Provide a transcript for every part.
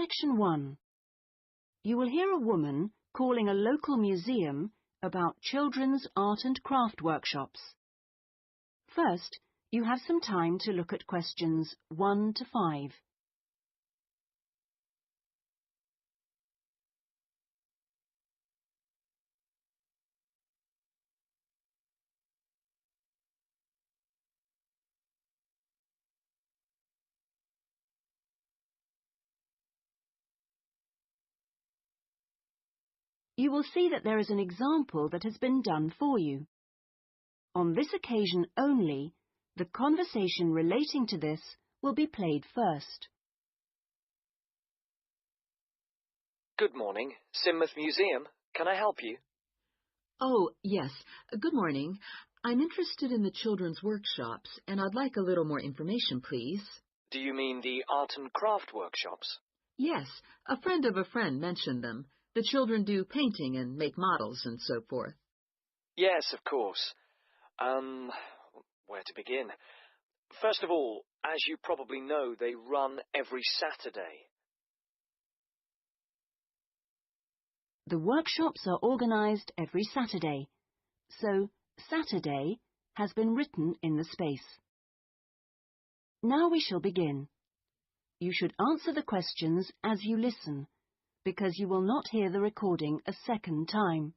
Section 1. You will hear a woman calling a local museum about children's art and craft workshops. First, you have some time to look at questions 1 to 5. You will see that there is an example that has been done for you. On this occasion only, the conversation relating to this will be played first. Good morning, Sidmouth Museum. Can I help you? Oh, yes. Good morning. I'm interested in the children's workshops, and I'd like a little more information, please. Do you mean the art and craft workshops? Yes, a friend of a friend mentioned them. The children do painting and make models and so forth. Yes, of course. Where to begin? First of all, as you probably know, they run every Saturday. The workshops are organised every Saturday, so Saturday has been written in the space. Now we shall begin. You should answer the questions as you listen, because you will not hear the recording a second time.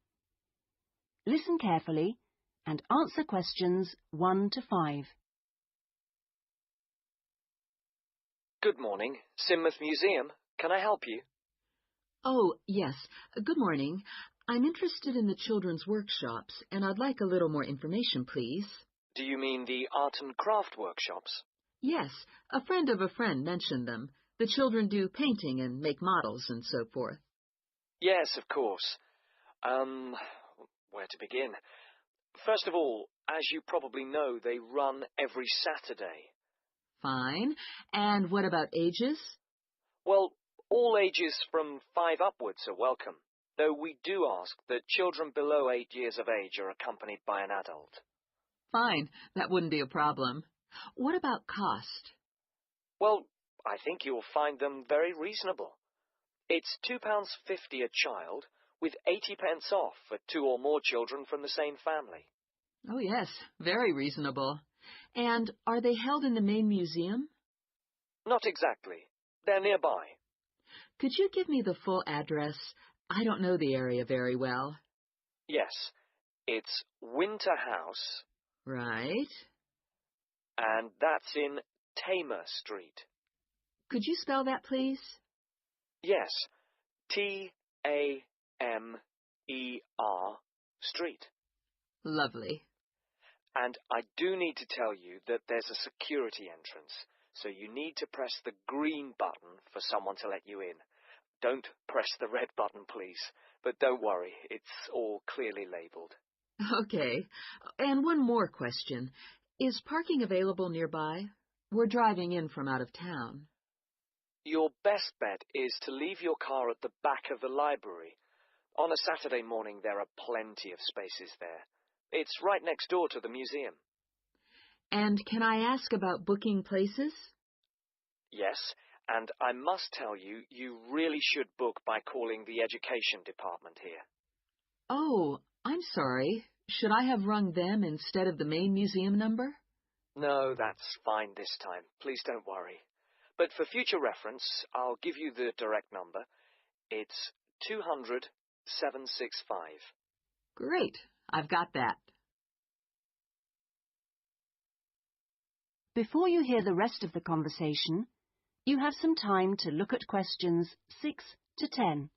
Listen carefully and answer questions 1 to 5. Good morning, Sidmouth Museum. Can I help you? Oh, yes. Good morning. I'm interested in the children's workshops, and I'd like a little more information, please. Do you mean the art and craft workshops? Yes, a friend of a friend mentioned them. The children do painting and make models and so forth. Yes, of course. Where to begin? First of all, as you probably know, they run every Saturday. Fine. And what about ages? Well, all ages from 5 upwards are welcome, though we do ask that children below 8 years of age are accompanied by an adult. Fine. That wouldn't be a problem. What about cost? Well, I think you'll find them very reasonable. It's £2.50 a child, with 80p off for 2 or more children from the same family. Oh, yes. Very reasonable. And are they held in the main museum? Not exactly. They're nearby. Could you give me the full address? I don't know the area very well. Yes, it's Winter House. Right. And that's in Tamer Street. Could you spell that, please? Yes, Tamer Street. Lovely. And I do need to tell you that there's a security entrance, so you need to press the green button for someone to let you in. Don't press the red button, please. But don't worry, it's all clearly labelled. Okay. And one more question. Is parking available nearby? We're driving in from out of town. Your best bet is to leave your car at the back of the library. On a Saturday morning, there are plenty of spaces there. It's right next door to the museum. And can I ask about booking places? Yes, and I must tell you, you really should book by calling the education department here. Oh, I'm sorry. Should I have rung them instead of the main museum number? No, that's fine this time. Please don't worry. But for future reference, I'll give you the direct number. It's 200-765. Great. I've got that. Before you hear the rest of the conversation, you have some time to look at questions 6 to 10.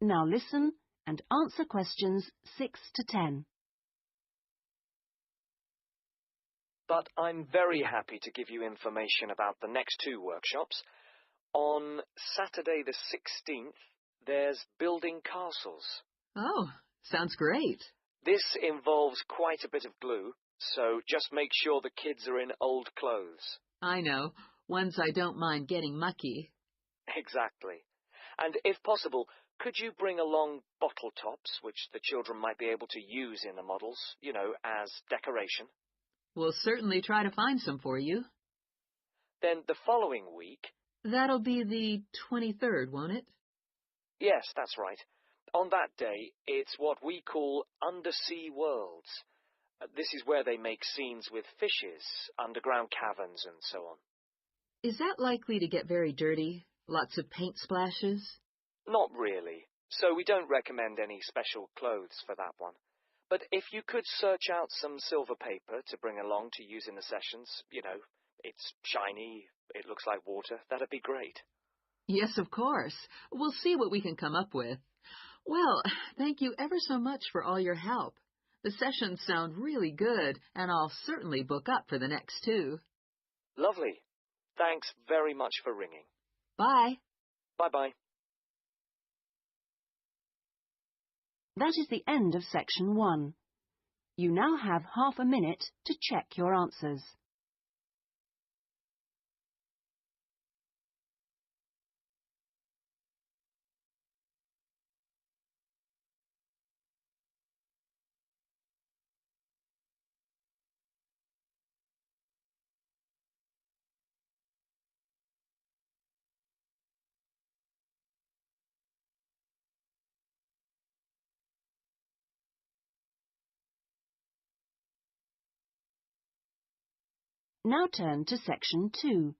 Now listen and answer questions 6 to 10. But I'm very happy to give you information about the next 2 workshops. On Saturday the 16th, there's building castles. Oh, sounds great. This involves quite a bit of glue, so just make sure the kids are in old clothes. I know. Ones I don't mind getting mucky. Exactly. And if possible, could you bring along bottle tops, which the children might be able to use in the models, as decoration? We'll certainly try to find some for you. Then the following week... That'll be the 23rd, won't it? Yes, that's right. On that day, it's what we call Undersea Worlds. This is where they make scenes with fishes, underground caverns, and so on. Is that likely to get very dirty? Lots of paint splashes? Not really. So we don't recommend any special clothes for that one. But if you could search out some silver paper to bring along to use in the sessions, it's shiny, it looks like water, that'd be great. Yes, of course. We'll see what we can come up with. Well, thank you ever so much for all your help. The sessions sound really good, and I'll certainly book up for the next two. Lovely. Thanks very much for ringing. Bye. Bye-bye. That is the end of section 1. You now have half a minute to check your answers. Now turn to section 2.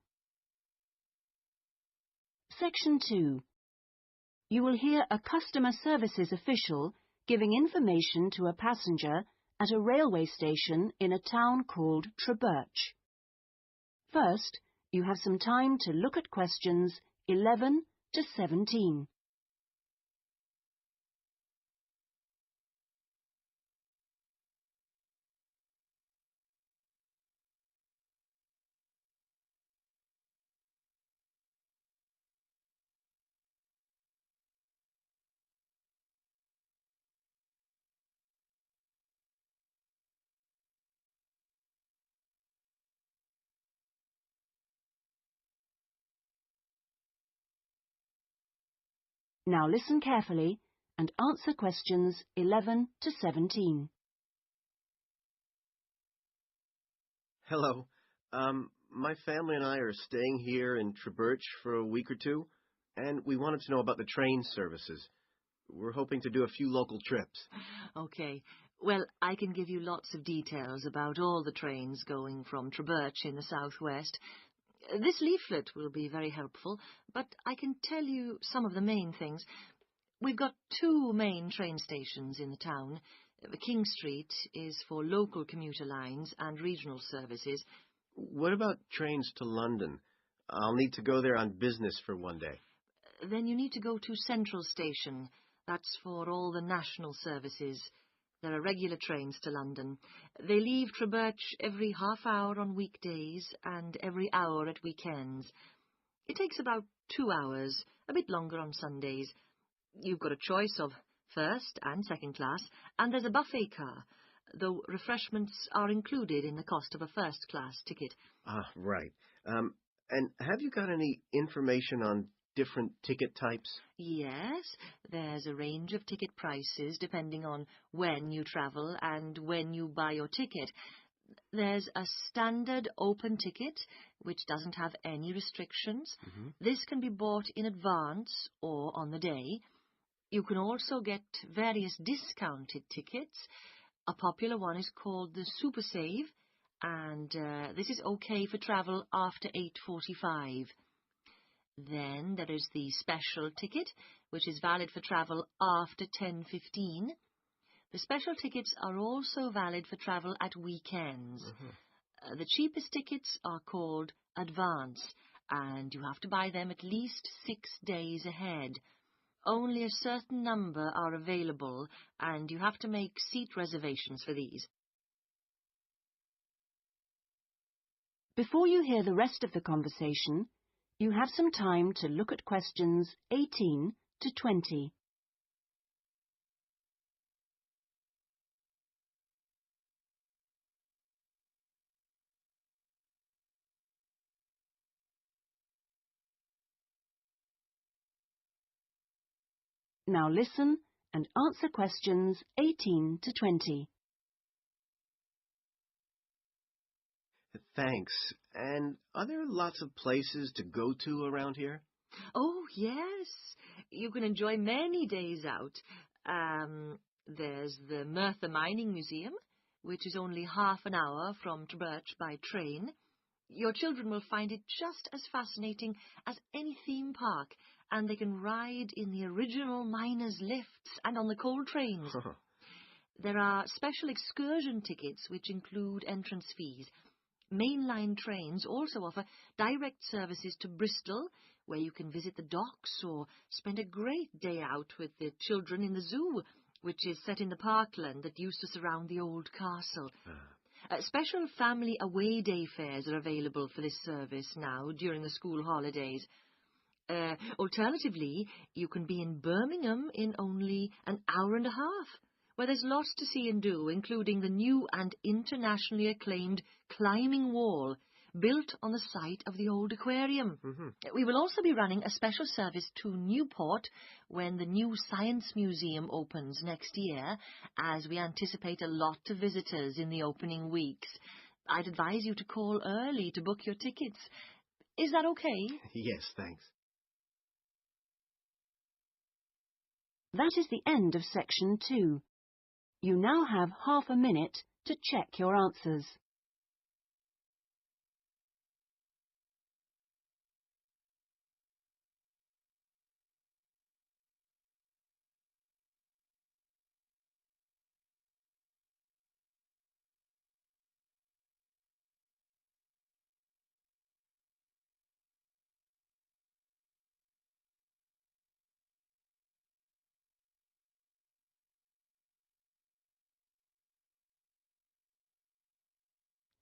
Section 2. You will hear a customer services official giving information to a passenger at a railway station in a town called Trebirch. First, you have some time to look at questions 11 to 17. Now listen carefully and answer questions 11 to 17. Hello. My family and I are staying here in Trebirch for a week or two, and we wanted to know about the train services. We're hoping to do a few local trips. Okay. Well, I can give you lots of details about all the trains going from Trebirch in the southwest. This leaflet will be very helpful, but I can tell you some of the main things. We've got 2 main train stations in the town. King Street is for local commuter lines and regional services. What about trains to London? I'll need to go there on business for one day. Then you need to go to Central Station. That's for all the national services. There are regular trains to London. They leave Trebirch every half hour on weekdays and every hour at weekends. It takes about 2 hours, a bit longer on Sundays. You've got a choice of first and second class, and there's a buffet car, though refreshments are included in the cost of a first-class ticket. Ah, right. And have you got any information on different ticket types? Yes, there's a range of ticket prices depending on when you travel and when you buy your ticket. There's a standard open ticket, which doesn't have any restrictions. Mm-hmm. This can be bought in advance or on the day. You can also get various discounted tickets. A popular one is called the Super Save, and this is okay for travel after 8:45. Then there is the special ticket, which is valid for travel after 10:15. The special tickets are also valid for travel at weekends. Mm-hmm. The cheapest tickets are called advance, and you have to buy them at least 6 days ahead. Only a certain number are available, and you have to make seat reservations for these. Before you hear the rest of the conversation, you have some time to look at questions 18 to 20. Now listen and answer questions 18 to 20. Thanks. And are there lots of places to go to around here? Oh, yes. You can enjoy many days out. There's the Merthyr Mining Museum, which is only half an hour from Treberch by train. Your children will find it just as fascinating as any theme park, and they can ride in the original miners' lifts and on the coal trains. There are special excursion tickets which include entrance fees. Mainline trains also offer direct services to Bristol, where you can visit the docks or spend a great day out with the children in the zoo, which is set in the parkland that used to surround the old castle. Special family away day fares are available for this service now during the school holidays. Alternatively, you can be in Birmingham in only an hour and a half, where there's lots to see and do, including the new and internationally acclaimed climbing wall, built on the site of the old aquarium. We will also be running a special service to Newport when the new Science Museum opens next year, as we anticipate a lot of visitors in the opening weeks. I'd advise you to call early to book your tickets. Is that okay? Yes, thanks. That is the end of section 2. You now have half a minute to check your answers.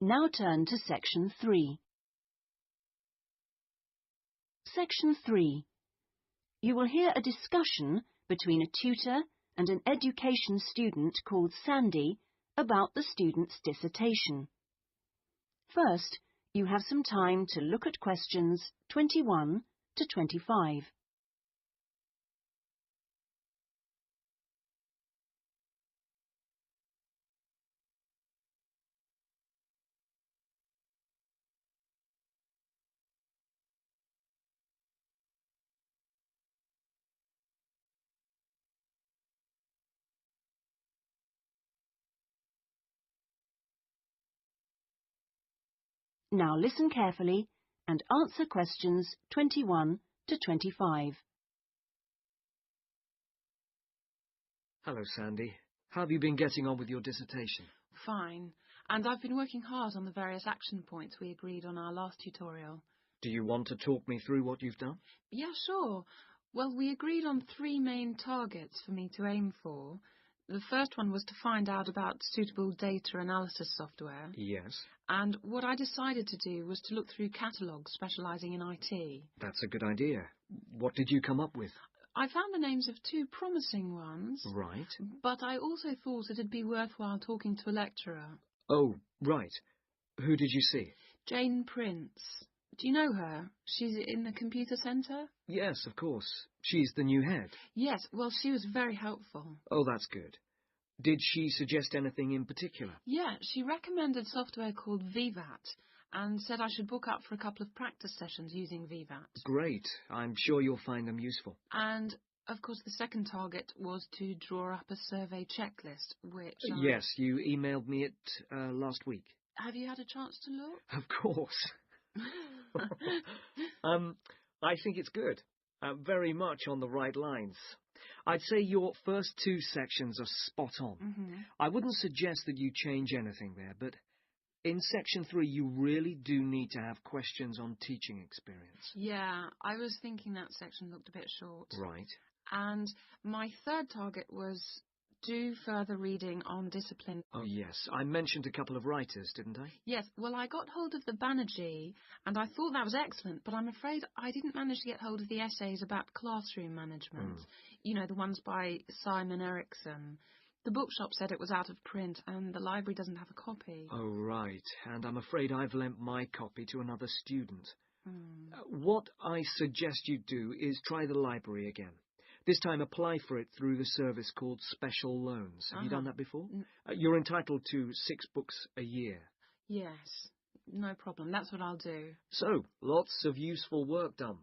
Now turn to section 3. Section 3. You will hear a discussion between a tutor and an education student called Sandy about the student's dissertation. First, you have some time to look at questions 21 to 25. Now listen carefully and answer questions 21 to 25. Hello, Sandy. How have you been getting on with your dissertation? Fine. And I've been working hard on the various action points we agreed on our last tutorial. Do you want to talk me through what you've done? Yeah, sure. Well, we agreed on 3 main targets for me to aim for. The first one was to find out about suitable data analysis software. Yes. And what I decided to do was to look through catalogues specialising in IT. That's a good idea. What did you come up with? I found the names of 2 promising ones. Right. But I also thought it'd be worthwhile talking to a lecturer. Oh, right. Who did you see? Jane Prince. Do you know her? She's in the computer centre? Yes, of course. She's the new head. Yes, well, she was very helpful. Oh, that's good. Did she suggest anything in particular? Yeah, she recommended software called VVAT and said I should book up for a couple of practice sessions using VVAT. Great. I'm sure you'll find them useful. And, of course, the second target was to draw up a survey checklist, which Yes, you emailed me it last week. Have you had a chance to look? Of course. I think it's good. Very much on the right lines. I'd say your first 2 sections are spot on. I wouldn't suggest that you change anything there, but in section 3 you really do need to have questions on teaching experience. Yeah, I was thinking that section looked a bit short. Right. And my third target was do further reading on discipline. Oh, yes. I mentioned a couple of writers, didn't I? Yes, well, I got hold of the Banerjee, and I thought that was excellent, but I'm afraid I didn't manage to get hold of the essays about classroom management. You know, the ones by Simon Erickson. The bookshop said it was out of print, and the library doesn't have a copy. Oh, right. And I'm afraid I've lent my copy to another student. What I suggest you do is try the library again. This time apply for it through the service called Special Loans. Have you done that before? N- You're entitled to 6 books a year. Yes, no problem. That's what I'll do. So, lots of useful work done.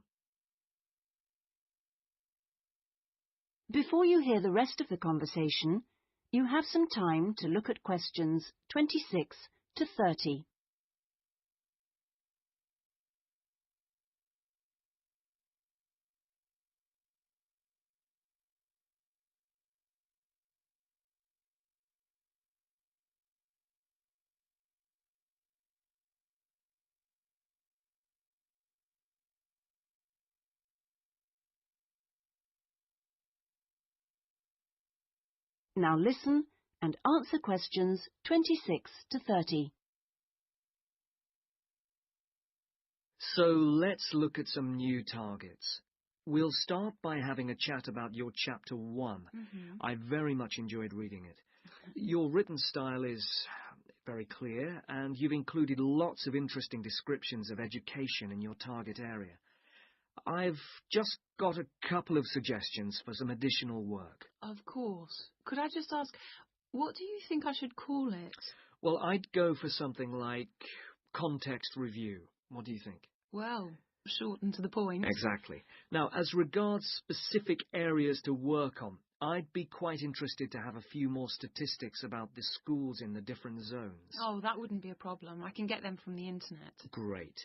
Before you hear the rest of the conversation, you have some time to look at questions 26 to 30. Now listen and answer questions 26 to 30. So, let's look at some new targets. We'll start by having a chat about your Chapter 1. I very much enjoyed reading it. Your written style is very clear, and you've included lots of interesting descriptions of education in your target area. I've just got a couple of suggestions for some additional work. Of course. Could I just ask, what do you think I should call it? Well, I'd go for something like context review. What do you think? Well, short and to the point. Exactly. Now, as regards specific areas to work on, I'd be quite interested to have a few more statistics about the schools in the different zones. Oh, that wouldn't be a problem. I can get them from the internet. Great.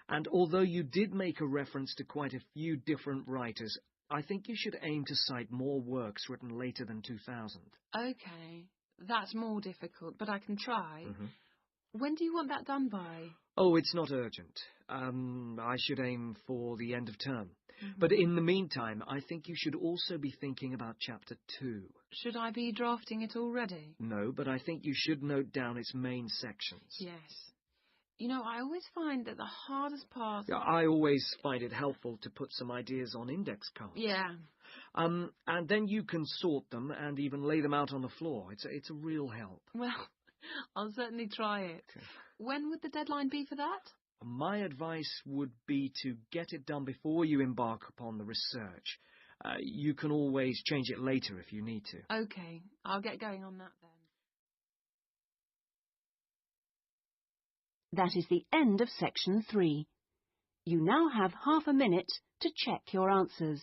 And although you did make a reference to quite a few different writers, I think you should aim to cite more works written later than 2000. Okay, that's more difficult, but I can try. When do you want that done by? Oh, it's not urgent. I should aim for the end of term. But in the meantime, I think you should also be thinking about Chapter 2. Should I be drafting it already? No, but I think you should note down its main sections. Yes. You know, I always find that the hardest part... I always find it helpful to put some ideas on index cards. Yeah. And then you can sort them and even lay them out on the floor. It's a real help. Well, I'll certainly try it. When would the deadline be for that? My advice would be to get it done before you embark upon the research. You can always change it later if you need to. Okay, I'll get going on that then. That is the end of section 3. You now have half a minute to check your answers.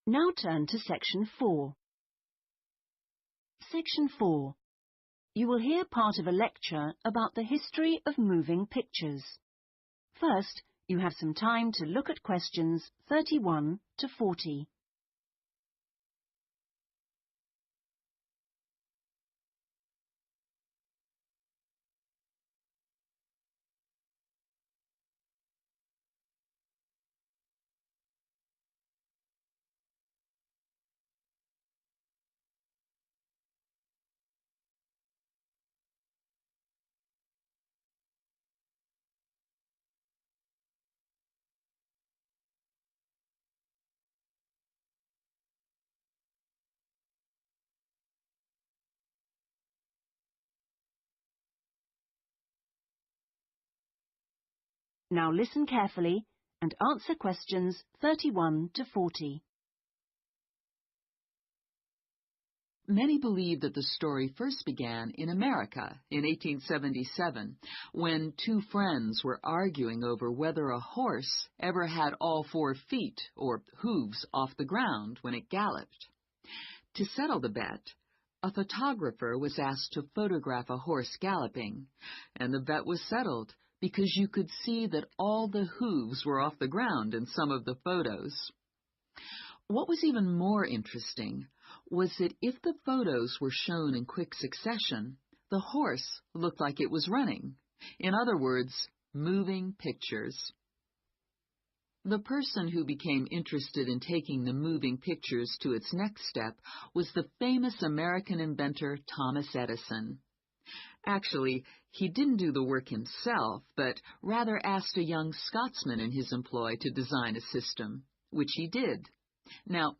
Now turn to section 4. Section 4. You will hear part of a lecture about the history of moving pictures. First, you have some time to look at questions 31 to 40. Now listen carefully and answer questions 31 to 40. Many believe that the story first began in America in 1877, when two friends were arguing over whether a horse ever had all 4 feet, or hooves, off the ground when it galloped. To settle the bet, a photographer was asked to photograph a horse galloping, and the bet was settled because you could see that all the hooves were off the ground in some of the photos. What was even more interesting was that if the photos were shown in quick succession, the horse looked like it was running. In other words, moving pictures. The person who became interested in taking the moving pictures to its next step was the famous American inventor Thomas Edison. Actually, he didn't do the work himself, but rather asked a young Scotsman in his employ to design a system, which he did. Now,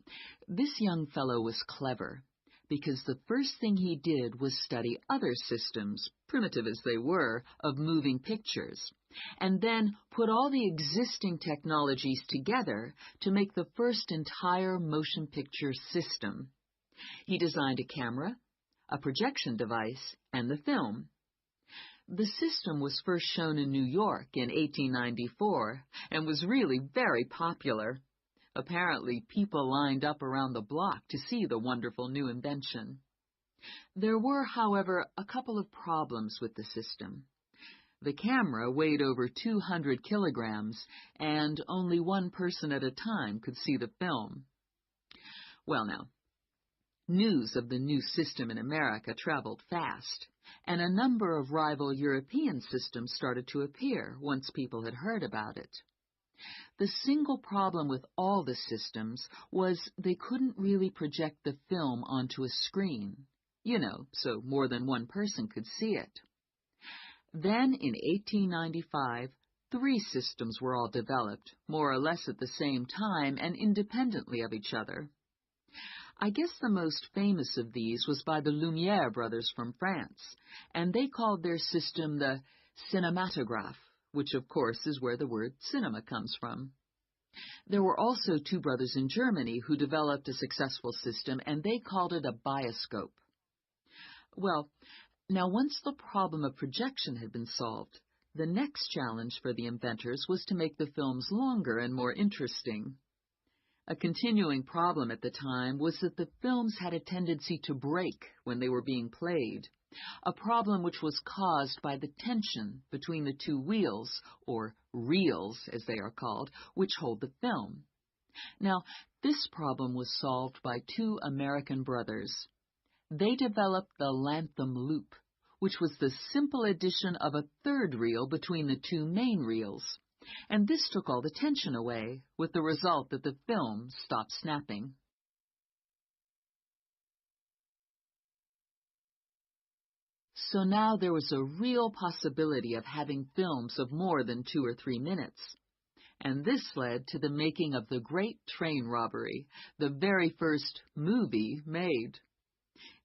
this young fellow was clever, because the first thing he did was study other systems, primitive as they were, of moving pictures, and then put all the existing technologies together to make the first entire motion picture system. He designed a camera, a projection device, and the film. The system was first shown in New York in 1894 and was really very popular. Apparently, people lined up around the block to see the wonderful new invention. There were, however, a couple of problems with the system. The camera weighed over 200 kilograms, and only one person at a time could see the film. Well, now, news of the new system in America traveled fast, and a number of rival European systems started to appear once people had heard about it. The single problem with all the systems was they couldn't really project the film onto a screen, so more than one person could see it. Then, in 1895, 3 systems were all developed, more or less at the same time and independently of each other. I guess the most famous of these was by the Lumière brothers from France, and they called their system the cinematograph, which of course is where the word cinema comes from. There were also 2 brothers in Germany who developed a successful system, and they called it a bioscope. Well, now once the problem of projection had been solved, the next challenge for the inventors was to make the films longer and more interesting. A continuing problem at the time was that the films had a tendency to break when they were being played, a problem which was caused by the tension between the 2 wheels, or reels as they are called, which hold the film. Now, this problem was solved by 2 American brothers. They developed the Lantham loop, which was the simple addition of a 3rd reel between the 2 main reels. And this took all the tension away, with the result that the film stopped snapping. So now there was a real possibility of having films of more than 2 or 3 minutes. And this led to the making of the Great Train Robbery, the very first movie made.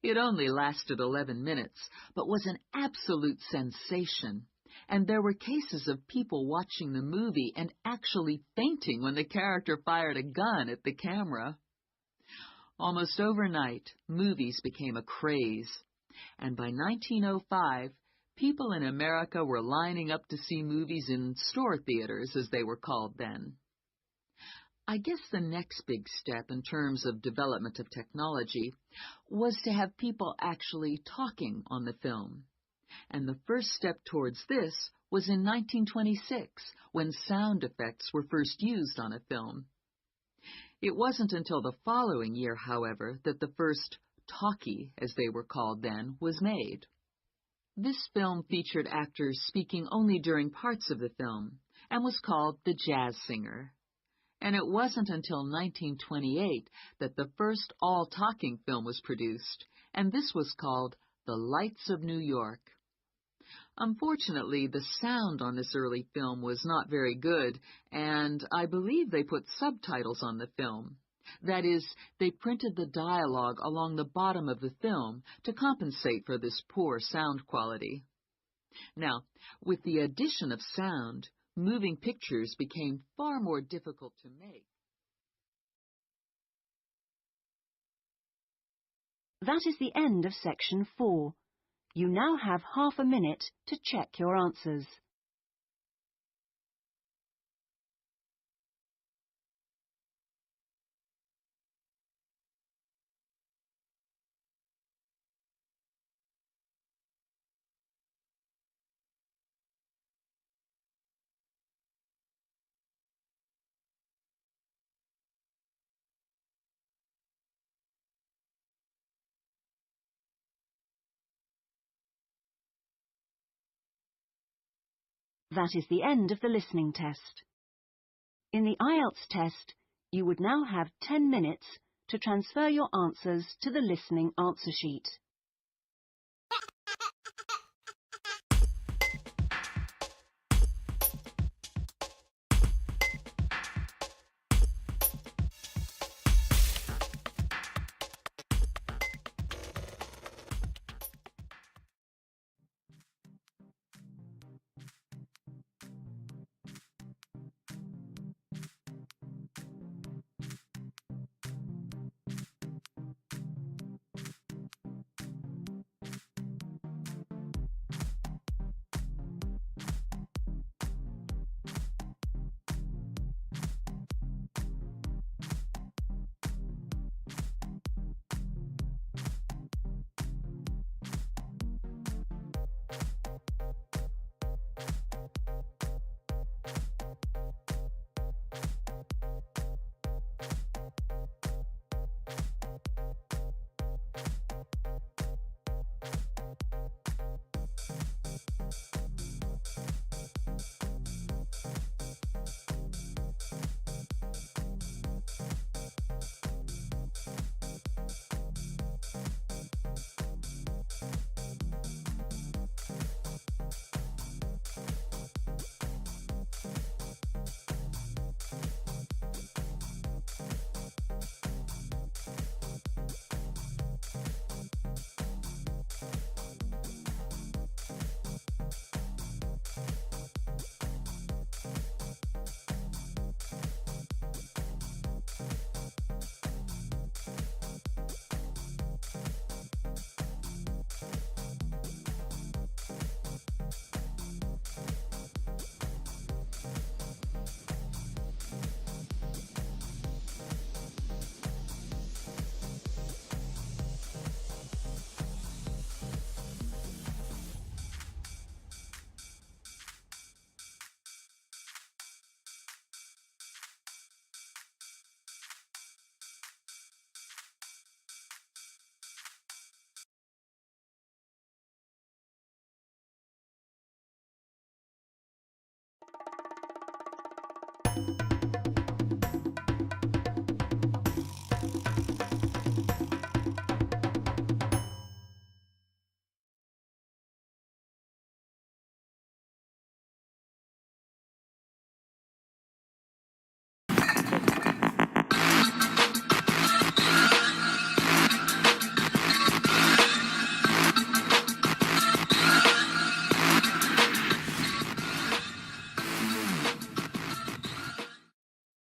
It only lasted 11 minutes, but was an absolute sensation. And there were cases of people watching the movie and actually fainting when the character fired a gun at the camera. Almost overnight, movies became a craze, and by 1905, people in America were lining up to see movies in store theaters, as they were called then. I guess the next big step in terms of development of technology was to have people actually talking on the film. And the first step towards this was in 1926, when sound effects were first used on a film. It wasn't until the following year, however, that the first talkie, as they were called then, was made. This film featured actors speaking only during parts of the film, and was called The Jazz Singer. And it wasn't until 1928 that the first all-talking film was produced, and this was called The Lights of New York. Unfortunately, the sound on this early film was not very good, and I believe they put subtitles on the film. That is, they printed the dialogue along the bottom of the film to compensate for this poor sound quality. Now, with the addition of sound, moving pictures became far more difficult to make. That is the end of section 4. You now have half a minute to check your answers. That is the end of the listening test. In the Ielts test, you would now have 10 minutes to transfer your answers to the listening answer sheet.